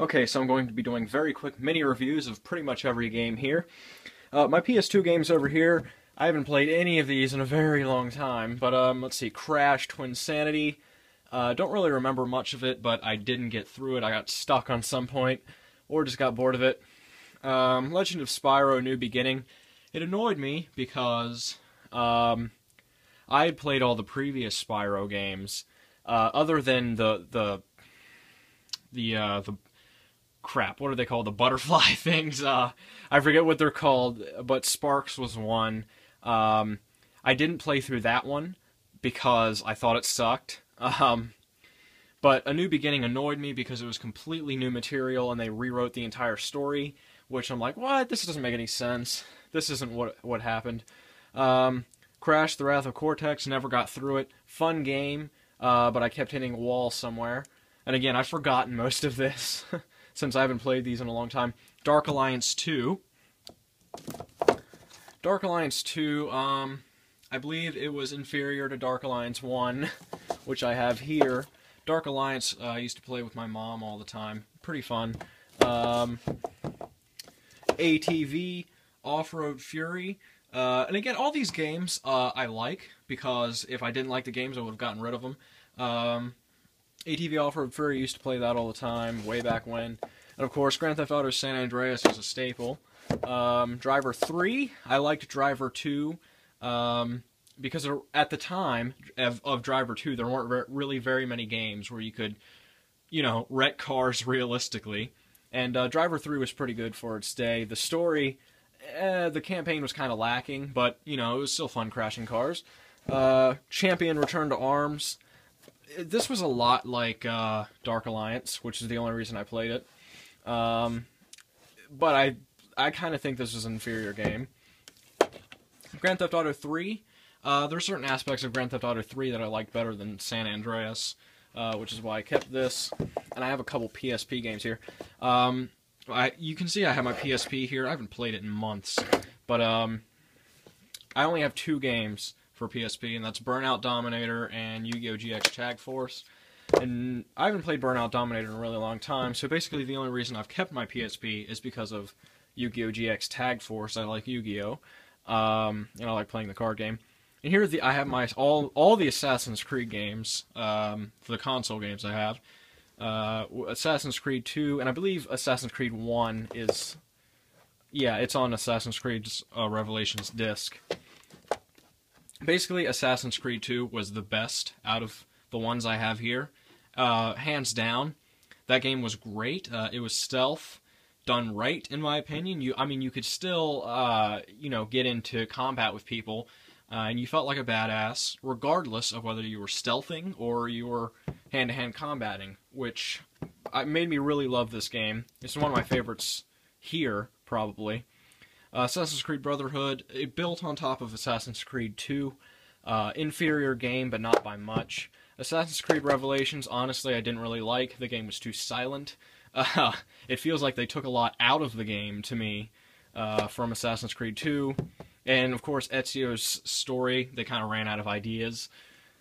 Okay, so I'm going to be doing very quick mini reviews of pretty much every game here. My PS2 games over here, I haven't played any of these in a very long time, but let's see, Crash, Twinsanity. Don't really remember much of it, but I didn't get through it. I got stuck on some point, or just got bored of it. Legend of Spyro: New Beginning. It annoyed me because I had played all the previous Spyro games, other than the crap, what are they called? The butterfly things. I forget what they're called, but Sparks was one. I didn't play through that one because I thought it sucked. But A New Beginning annoyed me because it was completely new material and they rewrote the entire story, which I'm like, what? This doesn't make any sense. This isn't what happened. Crash, The Wrath of Cortex, never got through it. Fun game, but I kept hitting a wall somewhere. And again, I've forgotten most of this since I haven't played these in a long time. Dark Alliance 2. Dark Alliance 2, I believe it was inferior to Dark Alliance 1, which I have here. Dark Alliance, I used to play with my mom all the time. Pretty fun. ATV, Off-Road Fury. And again, all these games I like, because if I didn't like the games, I would have gotten rid of them. ATV Off-Road Fury, used to play that all the time, way back when. And of course, Grand Theft Auto San Andreas is a staple. Driver 3, I liked Driver 2, because at the time of Driver 2, there weren't really very many games where you could, you know, wreck cars realistically. And Driver 3 was pretty good for its day. The story, the campaign was kind of lacking, but, you know, it was still fun crashing cars. Champion Return to Arms. This was a lot like Dark Alliance, which is the only reason I played it. But I kind of think this is an inferior game. Grand Theft Auto 3. There are certain aspects of Grand Theft Auto 3 that I like better than San Andreas, which is why I kept this. And I have a couple PSP games here. You can see I have my PSP here. I haven't played it in months. But I only have 2 games for PSP, and that's Burnout Dominator and Yu-Gi-Oh! GX Tag Force. And I haven't played Burnout Dominator in a really long time, so basically the only reason I've kept my PSP is because of Yu-Gi-Oh! GX Tag Force. I like Yu-Gi-Oh! And I like playing the card game. And here I have my all the Assassin's Creed games, for the console games I have. Assassin's Creed 2, and I believe Assassin's Creed 1 is... Yeah, it's on Assassin's Creed's Revelations disc. Basically, Assassin's Creed 2 was the best out of the ones I have here. Hands down. That game was great. It was stealth, done right, in my opinion. You could still, you know, get into combat with people, and you felt like a badass, regardless of whether you were stealthing or you were hand-to-hand combating, which made me really love this game. It's one of my favorites here, probably. Assassin's Creed Brotherhood, it built on top of Assassin's Creed 2. Inferior game, but not by much. Assassin's Creed Revelations, honestly, I didn't really like. The game was too silent. It feels like they took a lot out of the game, to me, from Assassin's Creed 2. And, of course, Ezio's story, they kind of ran out of ideas.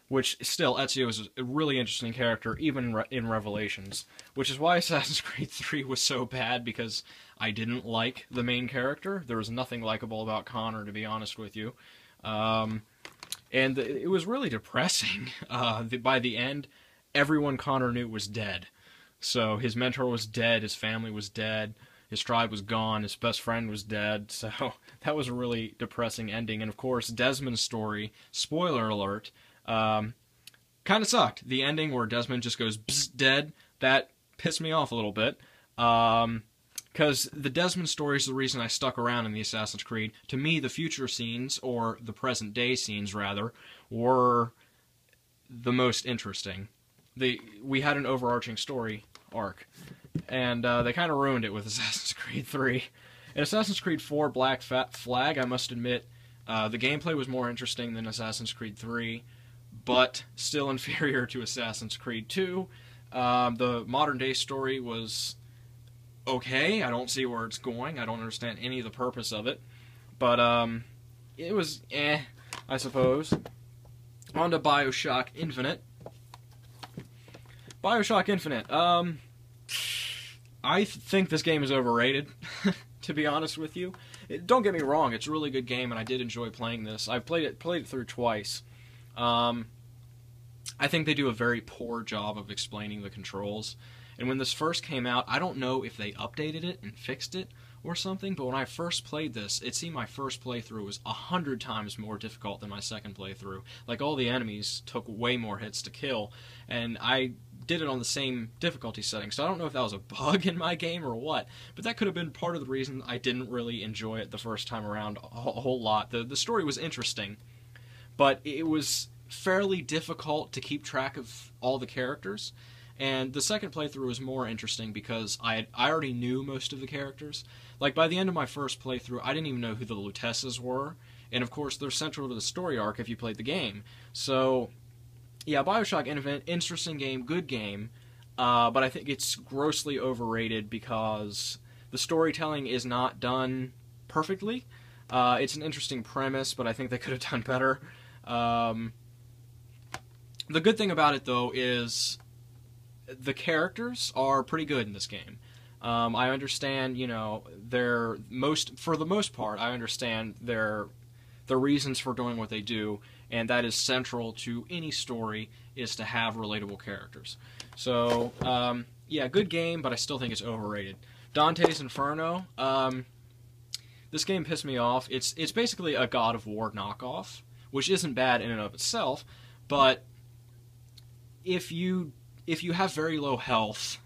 Which, still, Ezio is a really interesting character, even in Revelations. Which is why Assassin's Creed 3 was so bad, because I didn't like the main character. There was nothing likable about Connor, to be honest with you. And it was really depressing. By the end, everyone Connor knew was dead. So his mentor was dead, his family was dead, his tribe was gone, his best friend was dead. So that was a really depressing ending. And of course, Desmond's story, spoiler alert, kind of sucked. The ending where Desmond just goes bzz, dead, that pissed me off a little bit. Because the Desmond story is the reason I stuck around in the Assassin's Creed. To me, the future scenes, or the present day scenes rather, were the most interesting. We had an overarching story arc, and they kind of ruined it with Assassin's Creed 3. In Assassin's Creed 4 Black Flag, I must admit, the gameplay was more interesting than Assassin's Creed 3, but still inferior to Assassin's Creed 2. The modern day story was okay. I don't see where it's going. I don't understand any of the purpose of it. But, it was I suppose. On to Bioshock Infinite. Bioshock Infinite. I think this game is overrated, to be honest with you. Don't get me wrong, it's a really good game, and I did enjoy playing this. I've played it through twice. I think they do a very poor job of explaining the controls. And when this first came out, I don't know if they updated it and fixed it or something, but when I first played this, it seemed my first playthrough was 100 times more difficult than my second playthrough. Like, all the enemies took way more hits to kill, and I did it on the same difficulty setting, so I don't know if that was a bug in my game or what, but that could have been part of the reason I didn't really enjoy it the first time around a whole lot. The story was interesting, but it was fairly difficult to keep track of all the characters. And the second playthrough was more interesting because I already knew most of the characters. Like, by the end of my first playthrough, I didn't even know who the Lutesses were. And, of course, they're central to the story arc if you played the game. So, yeah, Bioshock Infinite, interesting game, good game. But I think it's grossly overrated because the storytelling is not done perfectly. It's an interesting premise, but I think they could have done better. The good thing about it, though, is the characters are pretty good in this game. I understand, you know, for the most part, I understand the reasons for doing what they do, and that is central to any story, is to have relatable characters. So, yeah, good game, but I still think it's overrated. Dante's Inferno, this game pissed me off. It's basically a God of War knockoff, which isn't bad in and of itself, but if you have very low health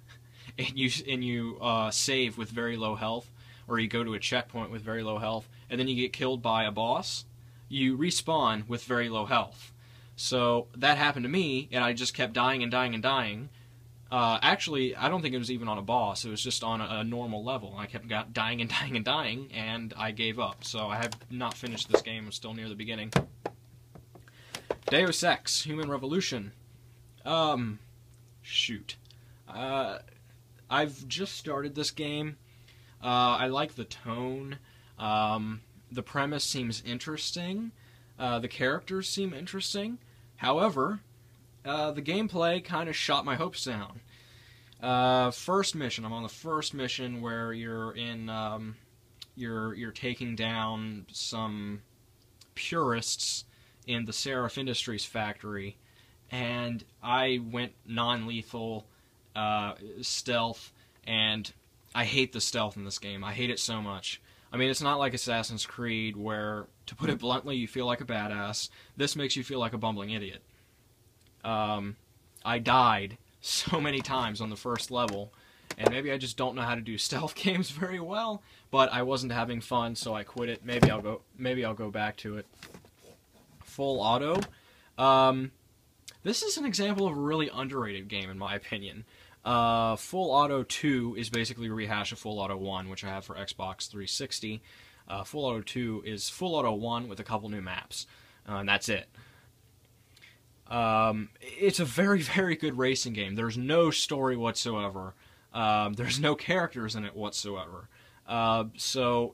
and you save with very low health, or you go to a checkpoint with very low health, and then you get killed by a boss, you respawn with very low health. So that happened to me, and I just kept dying and dying and dying. Actually, I don't think it was even on a boss. It was just on a normal level. I kept dying and dying and dying, and I gave up. So I have not finished this game. I'm still near the beginning. Deus Ex: Human Revolution. Shoot. I've just started this game. I like the tone. The premise seems interesting. The characters seem interesting. However, the gameplay kind of shot my hopes down. First mission. I'm on the first mission where you're in, you're taking down some purists in the Seraph Industries factory, and I went non-lethal, stealth, and I hate the stealth in this game. I hate it so much. I mean, it's not like Assassin's Creed where, to put it bluntly, you feel like a badass. This makes you feel like a bumbling idiot. I died so many times on the first level, and maybe I just don't know how to do stealth games very well, but I wasn't having fun, so I quit it. Maybe I'll go back to it. Full Auto. This is an example of a really underrated game, in my opinion. Full Auto 2 is basically a rehash of Full Auto 1, which I have for Xbox 360. Full Auto 2 is Full Auto 1 with a couple new maps, and that's it. It's a very, very good racing game. There's no story whatsoever. There's no characters in it whatsoever. So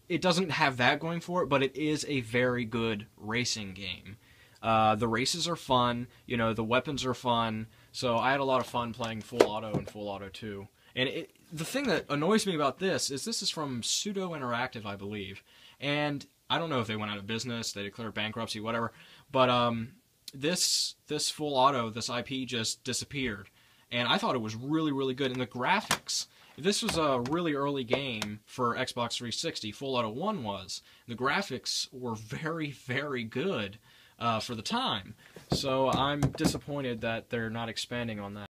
it doesn't have that going for it, but it is a very good racing game. The races are fun, you know, the weapons are fun, so I had a lot of fun playing Full Auto and Full Auto 2. And the thing that annoys me about this is from Pseudo Interactive, I believe, and I don't know if they went out of business, they declared bankruptcy, whatever, but this Full Auto, this IP just disappeared, and I thought it was really, really good, and the graphics, this was a really early game for Xbox 360, Full Auto 1 was. The graphics were very, very good for the time. So I'm disappointed that they're not expanding on that.